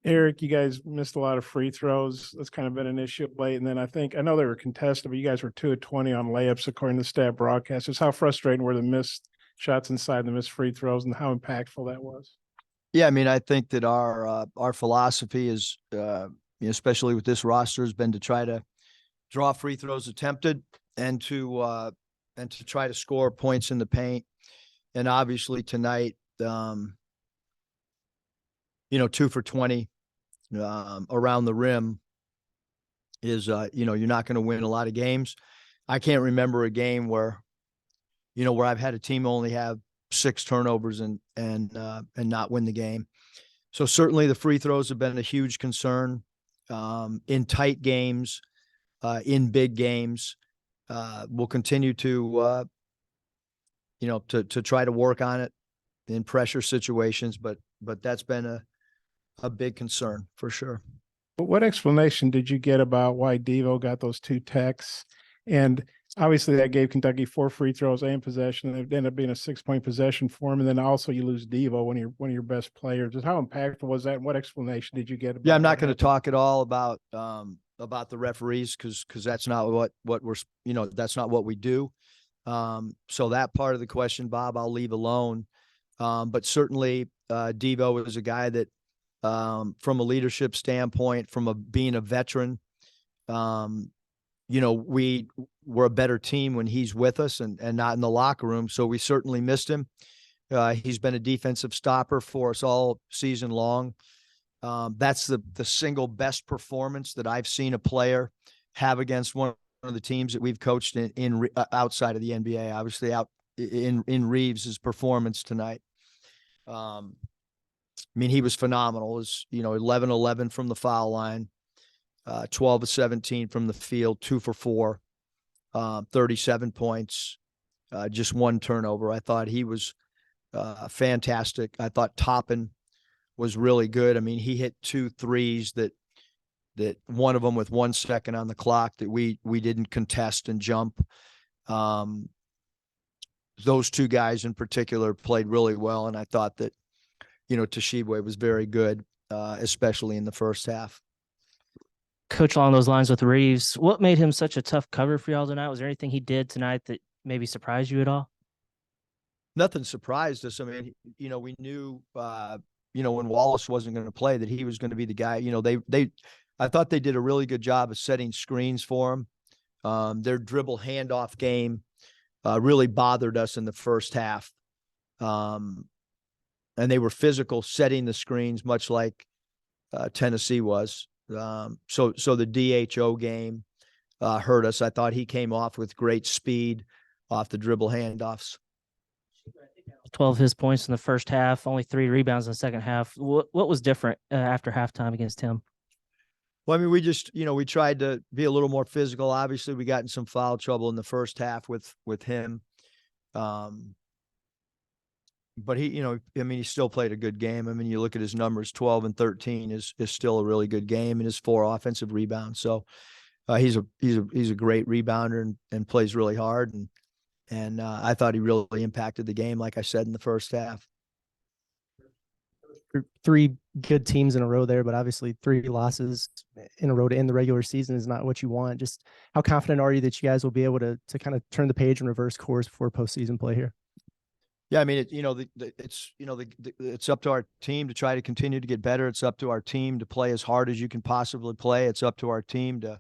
Eric, you guys missed a lot of free throws. That's kind of been an issue late. And then I know they were contested, but you guys were 2 of 20 on layups, according to stat broadcasters. How frustrating were the missed shots inside, the missed free throws, and how impactful that was? Yeah, I mean, I think that our philosophy is, especially with this roster, has been to try to draw free throws attempted and to try to score points in the paint. And obviously tonight, 2 for 20 around the rim is, you're not going to win a lot of games. I can't remember a game where I've had a team only have 6 turnovers and not win the game. So certainly the free throws have been a huge concern in tight games, in big games. We'll continue to try to work on it in pressure situations, but that's been a big concern for sure. But what explanation did you get about why Devo got those 2 techs? And obviously that gave Kentucky 4 free throws and possession. And it ended up being a 6-point possession for him. And then also you lose Devo, one of your best players. Just how impactful was that? And what explanation did you get about? Yeah, I'm not going to talk at all about the referees because that's not what we're that's not what we do. So that part of the question, Bob, I'll leave alone. But certainly Devo is a guy that from a leadership standpoint, being a veteran, we were a better team when he's with us and not in the locker room. So we certainly missed him. He's been a defensive stopper for us all season long. That's the single best performance that I've seen a player have against one of the teams that we've coached in outside of the NBA. Obviously, out in Reeves' performance tonight. I mean, he was phenomenal. It was 11-11 from the foul line, 12 of 17 from the field, 2 for 4, 37 points, just 1 turnover. I thought he was fantastic. I thought Toppin was really good. I mean, he hit 2 threes that one of them with 1 second on the clock that we didn't contest and jump. Those 2 guys in particular played really well, and I thought that Toshibwe was very good, especially in the first half. Coach, along those lines with Reeves, what made him such a tough cover for y'all tonight? Was there anything he did tonight that maybe surprised you at all? Nothing surprised us. I mean, we knew, when Wallace wasn't going to play that he was going to be the guy. I thought they did a really good job of setting screens for him. Their dribble handoff game really bothered us in the first half. And they were physical setting the screens, much like Tennessee was. So the DHO game hurt us. I thought he came off with great speed off the dribble handoffs. 12 of his points in the first half, only 3 rebounds in the second half. What was different after halftime against him? Well, I mean, we just, we tried to be a little more physical. Obviously, we got in some foul trouble in the first half with him. But he still played a good game. I mean, you look at his numbers, 12 and 13 is still a really good game, and his 4 offensive rebounds. So he's a great rebounder and plays really hard. And I thought he really impacted the game, like I said, in the first half. 3 good teams in a row there, but obviously 3 losses in a row to end the regular season is not what you want. Just how confident are you that you guys will be able to kind of turn the page and reverse course before postseason play here? Yeah, I mean, it's up to our team to try to continue to get better. It's up to our team to play as hard as you can possibly play. It's up to our team to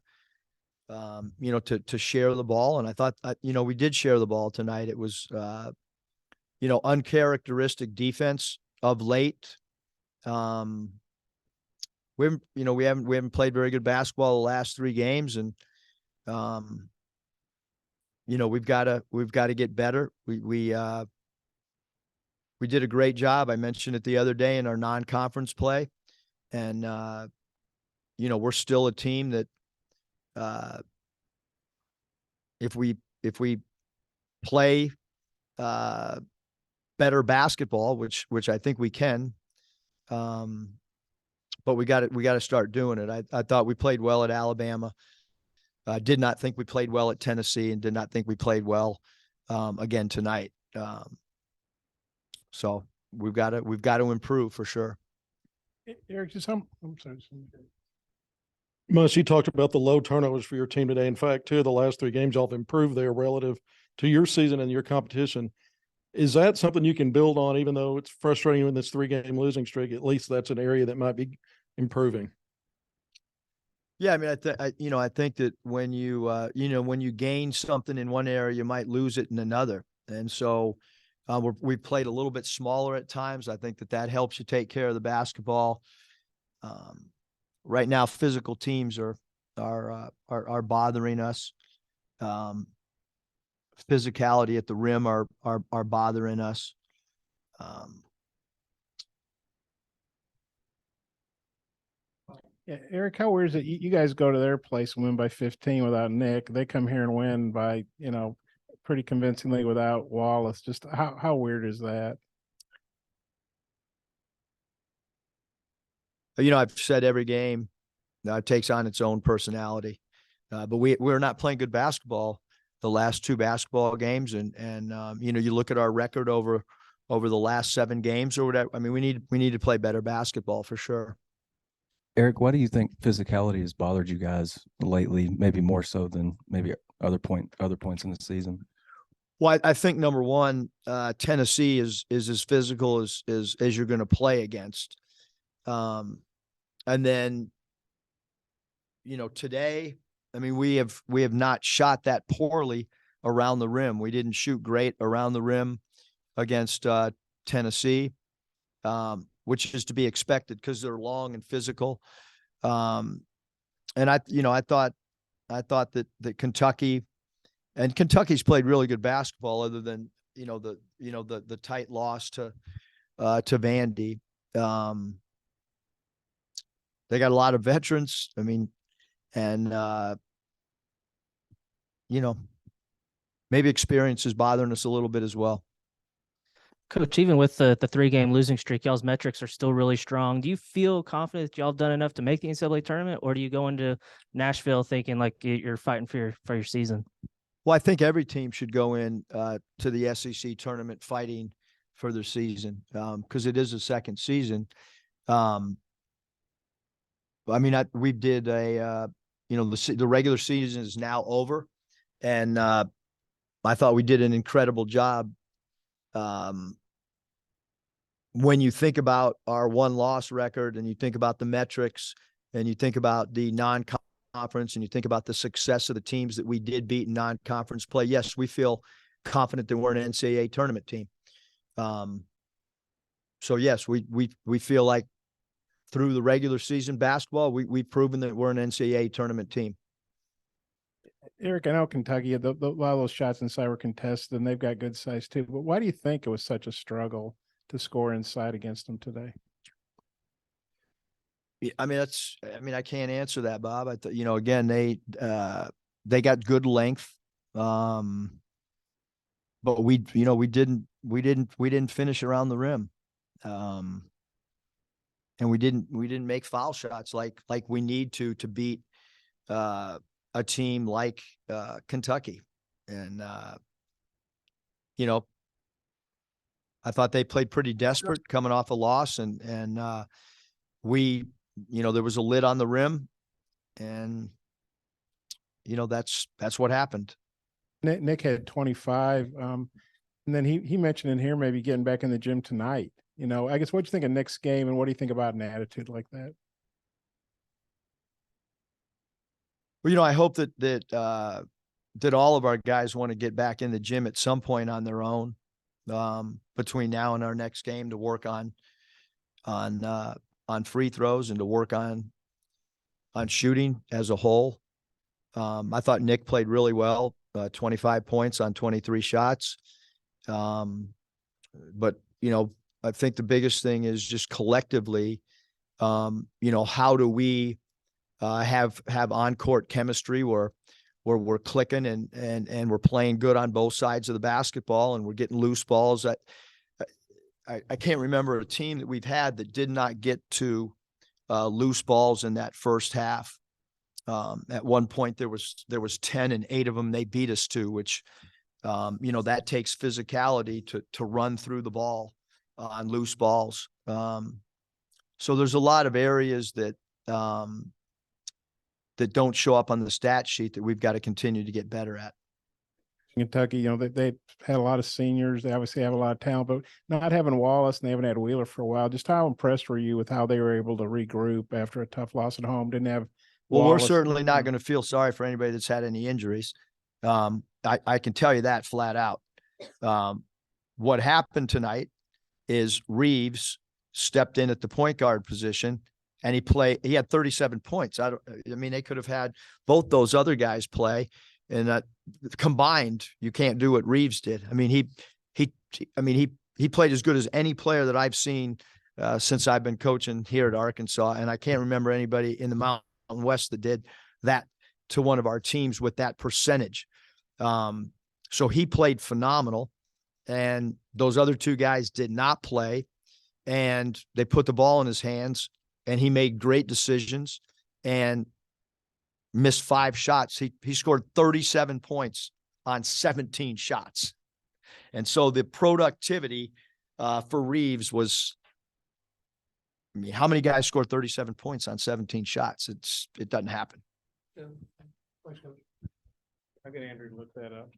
share the ball. And I thought, we did share the ball tonight. It was, uncharacteristic defense of late. We haven't played very good basketball the last 3 games, and we've got to get better. We did a great job. I mentioned it the other day in our non-conference play, and we're still a team that if we play better basketball, which I think we can, but we got to start doing it. I thought we played well at Alabama. I did not think we played well at Tennessee, and did not think we played well again tonight. So we've got to improve for sure. Eric, just I'm sorry. Muss, you talked about the low turnovers for your team today. In fact, 2 of the last 3 games, y'all have improved there relative to your season and your competition. Is that something you can build on, even though it's frustrating in this 3-game losing streak? At least that's an area that might be improving. Yeah, I mean, I think that when when you gain something in one area, you might lose it in another. And so we played a little bit smaller at times. I think that helps you take care of the basketball. Right now, physical teams are bothering us. Physicality at the rim are bothering us. Yeah, Eric, how weird is it? You guys go to their place and win by 15 without Nick. They come here and win by, pretty convincingly without Wallace. Just how weird is that? I've said every game takes on its own personality, but we're not playing good basketball the last 2 basketball games, and you look at our record over the last 7 games or whatever. I mean, we need to play better basketball for sure. Eric, why do you think physicality has bothered you guys lately? Maybe more so than maybe other points in the season. Well, I think number one, Tennessee is as physical as you're going to play against. And then, today, I mean, we have not shot that poorly around the rim. We didn't shoot great around the rim against Tennessee, which is to be expected because they're long and physical. And I thought that Kentucky's played really good basketball, other than the tight loss to Vandy. They got a lot of veterans. I mean, and maybe experience is bothering us a little bit as well. Coach, even with the 3-game losing streak, y'all's metrics are still really strong. Do you feel confident that y'all have done enough to make the NCAA tournament, or do you go into Nashville thinking like you're fighting for your season? Well, I think every team should go in to the SEC tournament fighting for their season, because it is a second season. I mean, we did the regular season is now over, and I thought we did an incredible job. When you think about our 1-loss record, and you think about the metrics, and you think about the non-conference, and you think about the success of the teams that we did beat in non-conference play, yes, we feel confident that we're an NCAA tournament team. So yes, we feel like through the regular season basketball, we've proven that we're an NCAA tournament team. Eric, I know Kentucky, a lot of those shots inside were contested, and they've got good size too. But why do you think it was such a struggle to score inside against them today? I mean, I can't answer that, Bob. Again, they got good length, but we didn't finish around the rim, and we didn't make foul shots like we need to beat a team like Kentucky. And I thought they played pretty desperate coming off a loss, and we, there was a lid on the rim, and that's what happened. Nick had 25, and then he mentioned in here maybe getting back in the gym tonight. I guess what do you think of Nick's game, and what do you think about an attitude like that? Well, I hope that all of our guys want to get back in the gym at some point on their own, between now and our next game, to work on free throws and to work on shooting as a whole. I thought Nick played really well, 25 points on 23 shots. But, I think the biggest thing is just collectively, how do we have on-court chemistry where we're clicking and we're playing good on both sides of the basketball, and we're getting loose balls. I can't remember a team that we've had that did not get to loose balls in that first half. At one point there was 10, and 8 of them they beat us to, which that takes physicality to run through the ball on loose balls. So there's a lot of areas that that don't show up on the stat sheet that we've got to continue to get better at. Kentucky, you know, they had a lot of seniors. They obviously have a lot of talent, but not having Wallace and they haven't had Wheeler for a while. Just how impressed were you with how they were able to regroup after a tough loss at home? Didn't have Well, Wallace. we're certainly not going to feel sorry for anybody that's had any injuries. I can tell you that flat out. What happened tonight is Reeves stepped in at the point guard position and he had 37 points. I mean, they could have had both those other guys play, and combined, you can't do what Reeves did. I mean, he played as good as any player that I've seen since I've been coaching here at Arkansas. And I can't remember anybody in the Mountain West that did that to one of our teams with that percentage. So he played phenomenal, and those other two guys did not play, and they put the ball in his hands, and he made great decisions and missed 5 shots. He scored 37 points on 17 shots. And so the productivity for Reeves was, I mean, how many guys scored 37 points on 17 shots? It doesn't happen. I'll get Andrew to look that up.